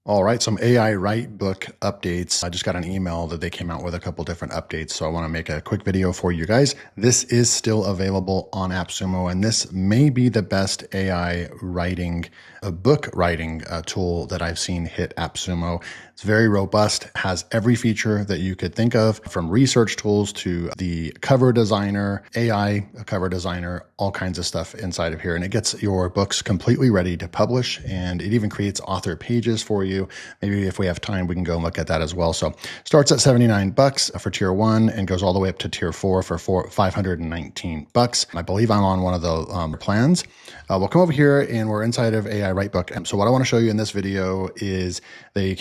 All right, some AI Write Book updates. I just got an email that they came out with a couple different updates, so I want to make a quick video for you guys. This is still available on AppSumo, and this may be the best AI writing, book writing tool that I've seen hit AppSumo. It's very robust, has every feature that you could think of, from research tools to the cover designer, AI cover designer, all kinds of stuff inside of here. And it gets your books completely ready to publish, and it even creates author pages for you. Maybe if we have time, we can go and look at that as well. So starts at $79 for tier 1 and goes all the way up to tier 4 for $519. I believe I'm on one of the plans. We'll come over here and we're inside of AI WriteBook. So what I want to show you in this video is they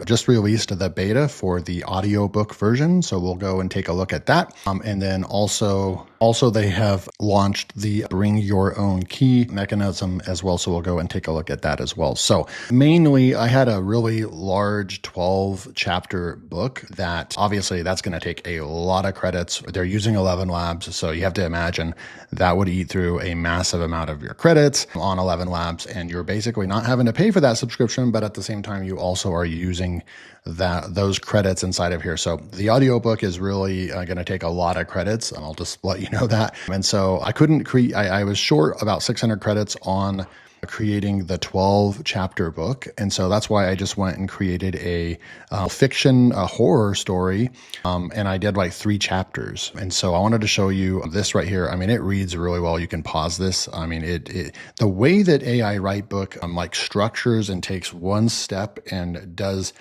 just released the beta for the audiobook version. So we'll go and take a look at that. And then also they have launched the bring your own key mechanism as well. So we'll go and take a look at that as well. So mainly I had a really large 12 chapter book that obviously that's going to take a lot of credits. They're using 11 labs. So you have to imagine that would eat through a massive amount of your credits on 11 labs. And you're basically not having to pay for that subscription, but at the same time, you also are using those credits inside of here. So the audiobook is really going to take a lot of credits, and I'll just let you know that. And so I couldn't create, I was short about 600 credits on creating the 12 chapter book. And so that's why I just went and created a horror story. And I did like 3 chapters. And so I wanted to show you this right here. I mean, it reads really well. You can pause this. I mean, the way that AI WriteBook like structures and takes one step and does,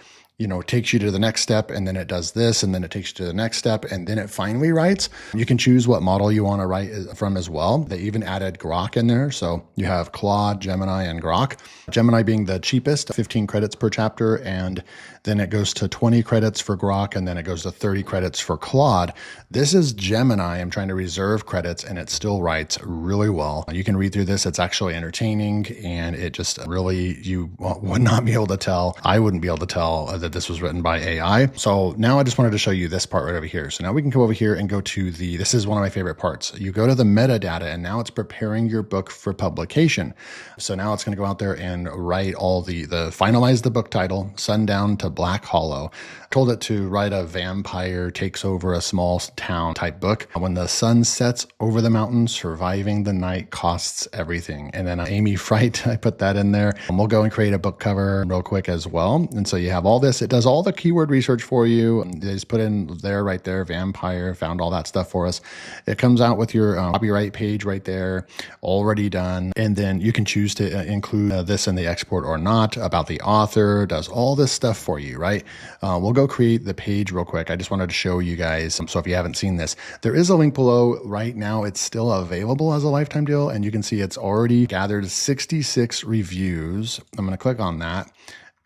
takes you to the next step, and then it does this, and then it takes you to the next step, and then it finally writes. You can choose what model you want to write from as well. They even added Grok in there. So you have Claude, Gemini, and Grok. Gemini being the cheapest, 15 credits per chapter, and then it goes to 20 credits for Grok, and then it goes to 30 credits for Claude. This is Gemini. I'm trying to reserve credits, and it still writes really well. You can read through this. It's actually entertaining, and it just really, you would not be able to tell. I wouldn't be able to tell that this was written by AI. So now I just wanted to show you this part right over here. So now we can come over here and go to this is one of my favorite parts. You go to the metadata, and now it's preparing your book for publication. So now it's going to go out there and write all finalize the book title, Sundown to Black Hollow. Told it to write a vampire takes over a small town type book. When the sun sets over the mountains, surviving the night costs everything. And then Amy Fright, I put that in there. We'll go and create a book cover real quick as well. And so you have all this. It does all the keyword research for you. They just put in there, right there, vampire, found all that stuff for us. It comes out with your copyright page right there, already done. And then you can choose to include this in the export or not, about the author, does all this stuff for you, right? We'll go create the page real quick. I just wanted to show you guys. So if you haven't seen this, there is a link below. Right now, it's still available as a lifetime deal. And you can see it's already gathered 66 reviews. I'm going to click on that.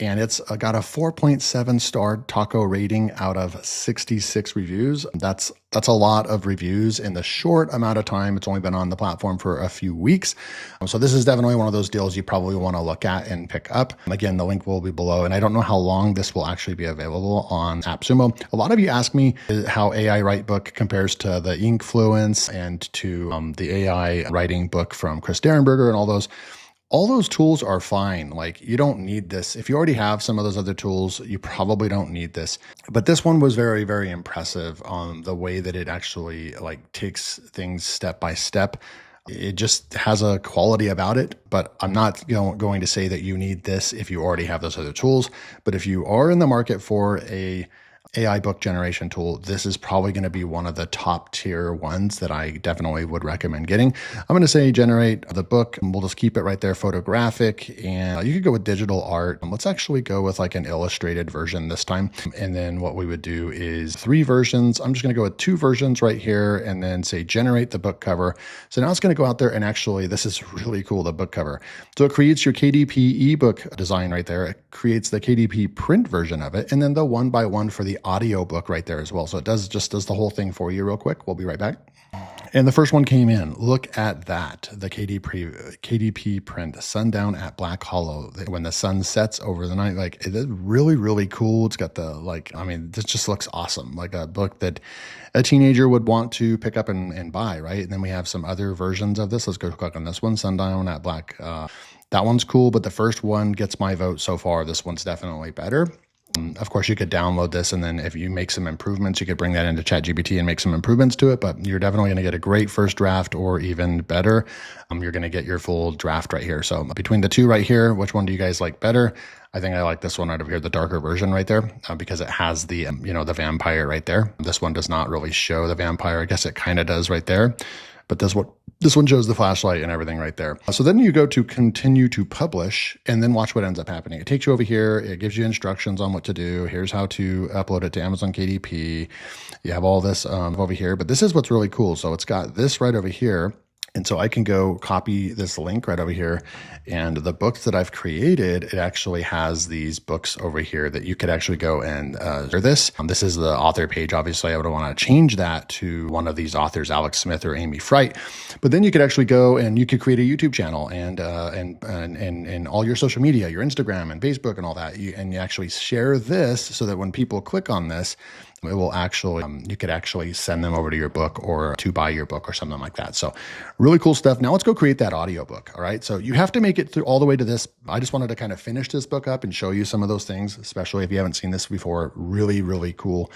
And it's got a 4.7 star taco rating out of 66 reviews. That's a lot of reviews in the short amount of time. It's only been on the platform for a few weeks. So this is definitely one of those deals you probably want to look at and pick up. Again, the link will be below. And I don't know how long this will actually be available on AppSumo. A lot of you ask me how AI WriteBook compares to the Inkfluence and to the AI writing book from Chris Derenberger and all those. All those tools are fine. Like, you don't need this. If you already have some of those other tools, you probably don't need this. But this one was very, very impressive on the way that it actually takes things step by step. It just has a quality about it, but I'm not going to say that you need this if you already have those other tools. But if you are in the market for a AI book generation tool, this is probably going to be one of the top tier ones that I definitely would recommend getting. I'm going to say generate the book, and we'll just keep it right there, photographic, and you could go with digital art. Let's actually go with like an illustrated version this time. And then what we would do is 3 versions. I'm just going to go with 2 versions right here and then say generate the book cover. So now it's going to go out there and actually, this is really cool, the book cover. So it creates your KDP ebook design right there. It creates the KDP print version of it, and then the 1x1 for the audiobook right there as well. So it does the whole thing for you real quick. We'll be right back. And the first one came in. Look at that. The KDP print, Sundown at Black Hollow. When the sun sets over the night, like, it is really, really cool. It's got this just looks awesome. Like a book that a teenager would want to pick up and buy, right? And then we have some other versions of this. Let's go click on this one, Sundown at Black That one's cool, but the first one gets my vote so far. This one's definitely better. Of course, you could download this, and then if you make some improvements, you could bring that into ChatGPT and make some improvements to it, but you're definitely going to get a great first draft, or even better, you're going to get your full draft right here. So between the two right here, which one do you guys like better? I think I like this one right over here, the darker version right there, because it has the, the vampire right there. This one does not really show the vampire. I guess it kind of does right there. But this one shows the flashlight and everything right there. So then you go to continue to publish, and then watch what ends up happening. It takes you over here. It gives you instructions on what to do. Here's how to upload it to Amazon KDP. You have all this over here, but this is what's really cool. So it's got this right over here. And so I can go copy this link right over here, and the books that I've created, it actually has these books over here that you could actually go and share this. This is the author page. Obviously, I would want to change that to one of these authors, Alex Smith or Amy Fright. But then you could actually go and you could create a YouTube channel and all your social media, your Instagram and Facebook and all that. And you actually share this so that when people click on this, it will actually, you could actually send them over to your book or to buy your book or something like that. So really cool stuff. Now let's go create that audiobook. All right. So you have to make it through all the way to this. I just wanted to kind of finish this book up and show you some of those things, especially if you haven't seen this before. Really, really cool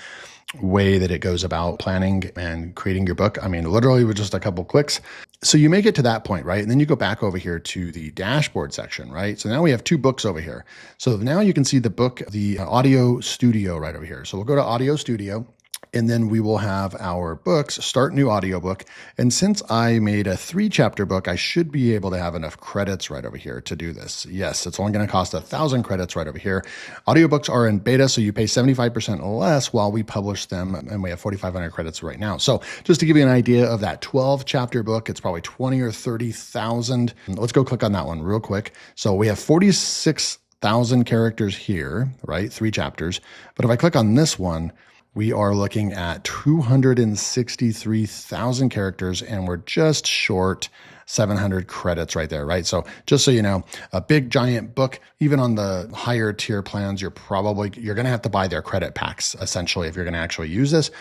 way that it goes about planning and creating your book. I mean, literally with just a couple clicks. So you make it to that point, right? And then you go back over here to the dashboard section, right? So now we have two books over here. So now you can see the book, the Audio Studio right over here. So we'll go to Audio Studio, and then we will have our books, start new audiobook. And since I made a 3-chapter book, I should be able to have enough credits right over here to do this. Yes, it's only going to cost 1,000 credits right over here. Audiobooks are in beta, so you pay 75% less while we publish them, and we have 4,500 credits right now. So just to give you an idea of that 12-chapter book, it's probably 20 or 30,000. Let's go click on that one real quick. So we have 46,000 characters here, right? 3 chapters. But if I click on this one, we are looking at 263,000 characters, and we're just short 700 credits right there, right? So just so you know, a big giant book, even on the higher tier plans, you're going to have to buy their credit packs essentially if you're going to actually use this.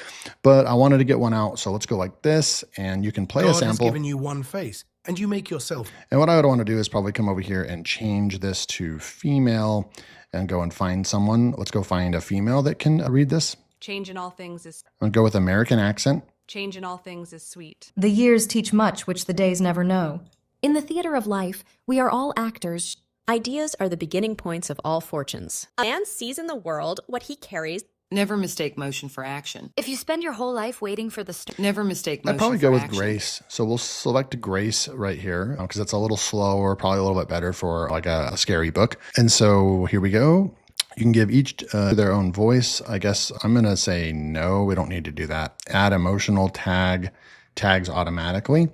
But I wanted to get one out, so let's go like this, and you can play a sample. God has given you one face, and you make yourself. And what I would want to do is probably come over here and change this to female, and go and find someone. Let's go find a female that can read this. Change in all things is... I'll go with American accent. Change in all things is sweet. The years teach much which the days never know. In the theater of life, we are all actors. Ideas are the beginning points of all fortunes. A man sees in the world what he carries. Never mistake motion for action. If you spend your whole life waiting for the Never mistake motion I'd probably for go with action. Grace. So we'll select Grace right here because it's a little slower, probably a little bit better for like a scary book. And so here we go. You can give each their own voice. I guess I'm going to say no, we don't need to do that. Add emotional tags automatically.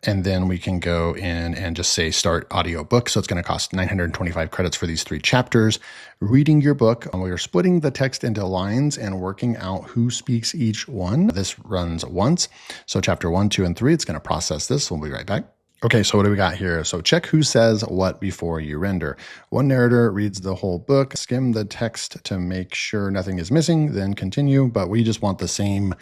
And then we can go in and just say start audiobook. So it's going to cost 925 credits for these 3 chapters. Reading your book. We are splitting the text into lines and working out who speaks each one. This runs once. So chapter 1, 2, and 3, it's going to process this. We'll be right back. Okay, so what do we got here? So check who says what before you render. One narrator reads the whole book, skim the text to make sure nothing is missing, then continue. But we just want the same.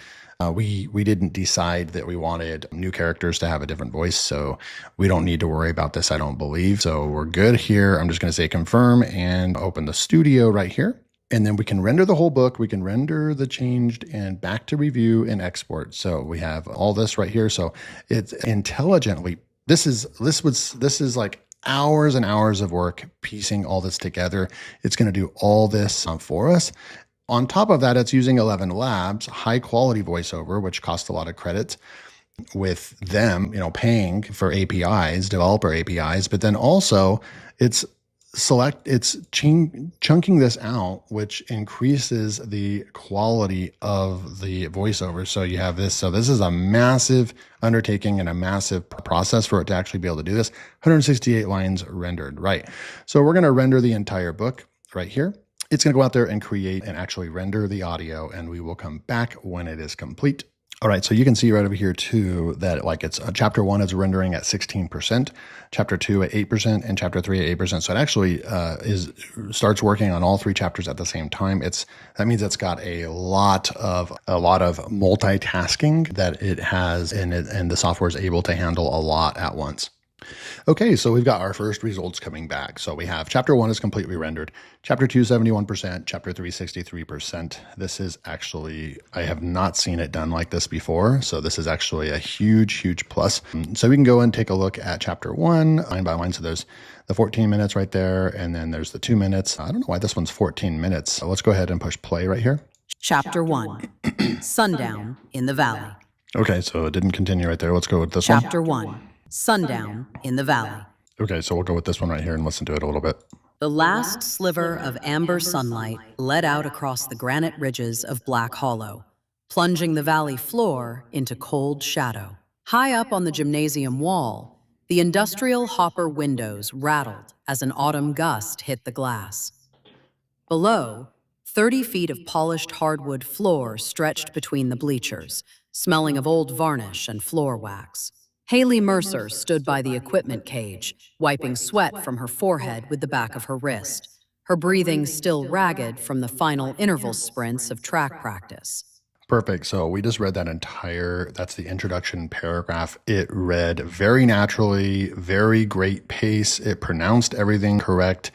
We didn't decide that we wanted new characters to have a different voice, so we don't need to worry about this, I don't believe. So we're good here. I'm just going to say confirm and open the studio right here. And then we can render the whole book. We can render the changed and back to review and export. So we have all this right here. So it's intelligently. This is like hours and hours of work piecing all this together. It's going to do all this for us. On top of that, it's using 11 Labs, high quality voiceover, which costs a lot of credits with them, paying for APIs, developer APIs, but then also it's chunking this out, which increases the quality of the voiceover. So you have this. So this is a massive undertaking and a massive process for it to actually be able to do this. 168 lines rendered, right? So we're going to render the entire book right here. It's going to go out there and create and actually render the audio, and we will come back when it is complete. All right, so you can see right over here too that like it's chapter 1 is rendering at 16%, chapter 2 at 8%, and chapter 3 at 8%. So it actually starts working on all 3 chapters at the same time. That means it's got a lot of multitasking that it has, and the software is able to handle a lot at once. Okay, so we've got our first results coming back. So we have chapter 1 is completely rendered, chapter 2 71%, chapter 3 63%. This is actually, I have not seen it done like this before, so this is actually a huge plus. So we can go and take a look at chapter 1 line by line. So there's the 14 minutes right there, and then there's the 2 minutes. I don't know why this one's 14 minutes. So let's go ahead and push play right here. Chapter 1 Sundown in the Valley. Okay, so it didn't continue right there. Let's go with this Chapter 1 Sundown in the Valley. one. Okay, so we'll go with this one right here and listen to it a little bit. The last sliver of amber sunlight led out across the granite ridges of Black Hollow, plunging the valley floor into cold shadow. High up on the gymnasium wall, the industrial hopper windows rattled as an autumn gust hit the glass. Below, 30 feet of polished hardwood floor stretched between the bleachers, smelling of old varnish and floor wax. Haley Mercer stood by the equipment cage, wiping sweat from her forehead with the back of her wrist, her breathing still ragged from the final interval sprints of track practice. Perfect. So we just read that's the introduction paragraph. It read very naturally, very great pace. It pronounced everything correct.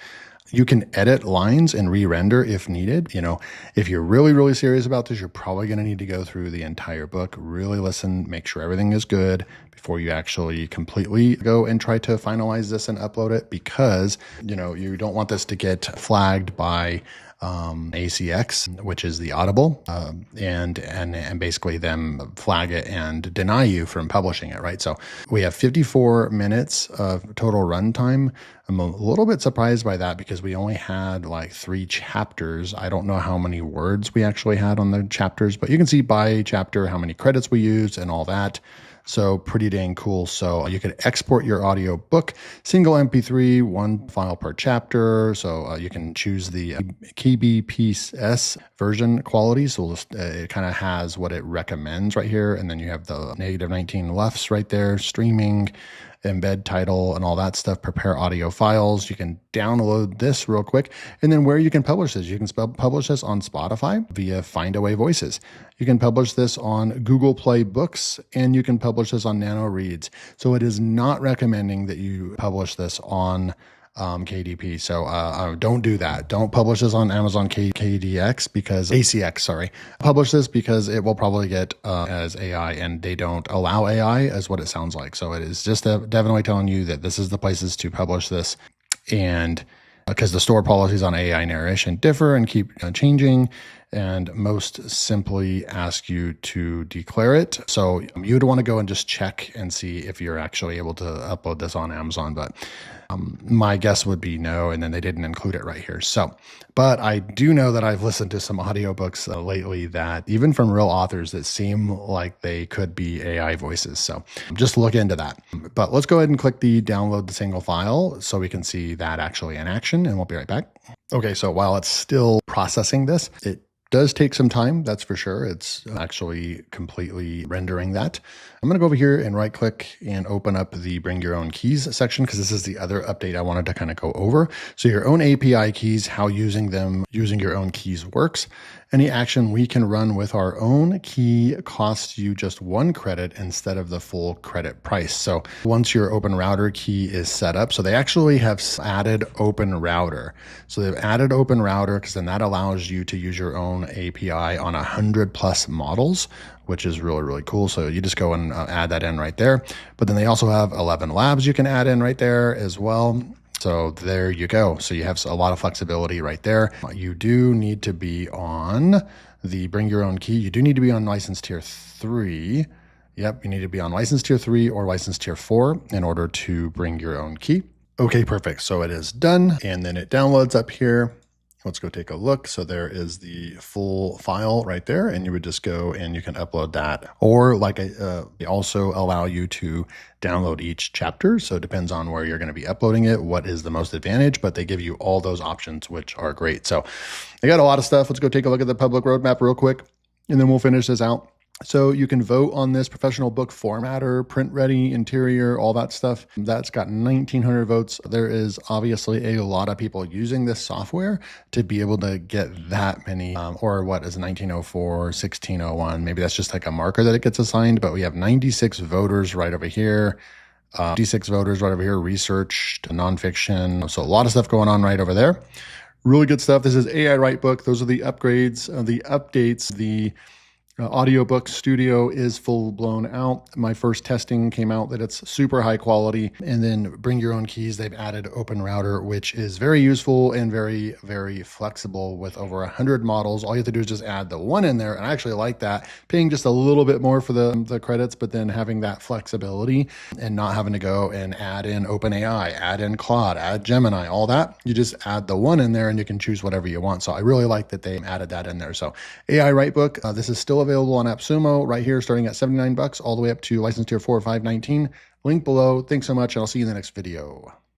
You can edit lines and re-render if needed. You know, if you're really serious about this, you're probably going to need to go through the entire book, really listen, make sure everything is good before you actually completely go and try to finalize this and upload it, because, you know, you don't want this to get flagged by ACX, which is the Audible, and basically them flag it and deny you from publishing it, right? So we have 54 minutes of total runtime. I'm a little bit surprised by that because we only had like 3 chapters. I don't know how many words we actually had on the chapters, but you can see by chapter how many credits we used and all that. So pretty dang cool. So you could export your audiobook, single MP3, 1 file per chapter. So you can choose the kbps version quality. So it kind of has what it recommends right here. And then you have the -19 lefts right there, streaming, embed title and all that stuff, prepare audio files. You can download this real quick. And then where you can publish this, you can publish this on Spotify via Findaway Voices. You can publish this on Google Play Books, and you can publish this on Nano Reads. So it is not recommending that you publish this on KDP. So don't do that. Don't publish this on Amazon KDX because ACX, sorry. Publish this because it will probably get as AI, and they don't allow AI as what it sounds like. So it is just definitely telling you that this is the places to publish this, and because the store policies on AI narration differ and keep changing, and most simply ask you to declare it. So you'd want to go and just check and see if you're actually able to upload this on Amazon, but my guess would be no, and then they didn't include it right here. So, but I do know that I've listened to some audiobooks lately that even from real authors that seem like they could be AI voices. So just look into that. But let's go ahead and click the download the single file so we can see that actually in action, and we'll be right back. Okay, so while it's still processing this, it does take some time, that's for sure. It's actually completely rendering that. I'm going to go over here and right click and open up the bring your own keys section, because this is the other update I wanted to kind of go over. So your own API keys, how using your own keys works. Any action we can run with our own key costs you just 1 credit instead of the full credit price. So once your Open Router key is set up, so they actually have added Open Router. So they've added Open Router because then that allows you to use your own API on 100+ models, which is really cool. So you just go and add that in right there. But then they also have 11 labs you can add in right there as well. So there you go. So you have a lot of flexibility right there. You do need to be on the bring your own key. You do need to be on license tier 3. Yep, you need to be on license tier 3 or license tier 4 in order to bring your own key. Okay, perfect. So it is done, and then it downloads up here. Let's go take a look. So there is the full file right there, and you would just go and you can upload that. Or like they also allow you to download each chapter. So it depends on where you're going to be uploading it, what is the most advantage, but they give you all those options, which are great. So they got a lot of stuff. Let's go take a look at the public roadmap real quick, and then we'll finish this out. So you can vote on this professional book formatter, print ready, interior, all that stuff. That's got 1,900 votes. There is obviously a lot of people using this software to be able to get that many, or what is 1904, 1601. Maybe that's just like a marker that it gets assigned, but we have 96 voters right over here. D6 voters right over here, research to nonfiction. So a lot of stuff going on right over there. Really good stuff. This is AI WriteBook. Those are the upgrades, the updates, the Audiobook Studio is full blown out. My first testing came out that it's super high quality. And then bring your own keys. They've added Open Router, which is very useful and very, very flexible with over 100 models. All you have to do is just add the one in there. And I actually like that, paying just a little bit more for the credits, but then having that flexibility and not having to go and add in OpenAI, add in Claude, add Gemini, all that. You just add the one in there and you can choose whatever you want. So I really like that they added that in there. So AI WriteBook, this is still available on AppSumo right here, starting at $79 all the way up to license tier 4 or 519. Link below. Thanks so much, and I'll see you in the next video.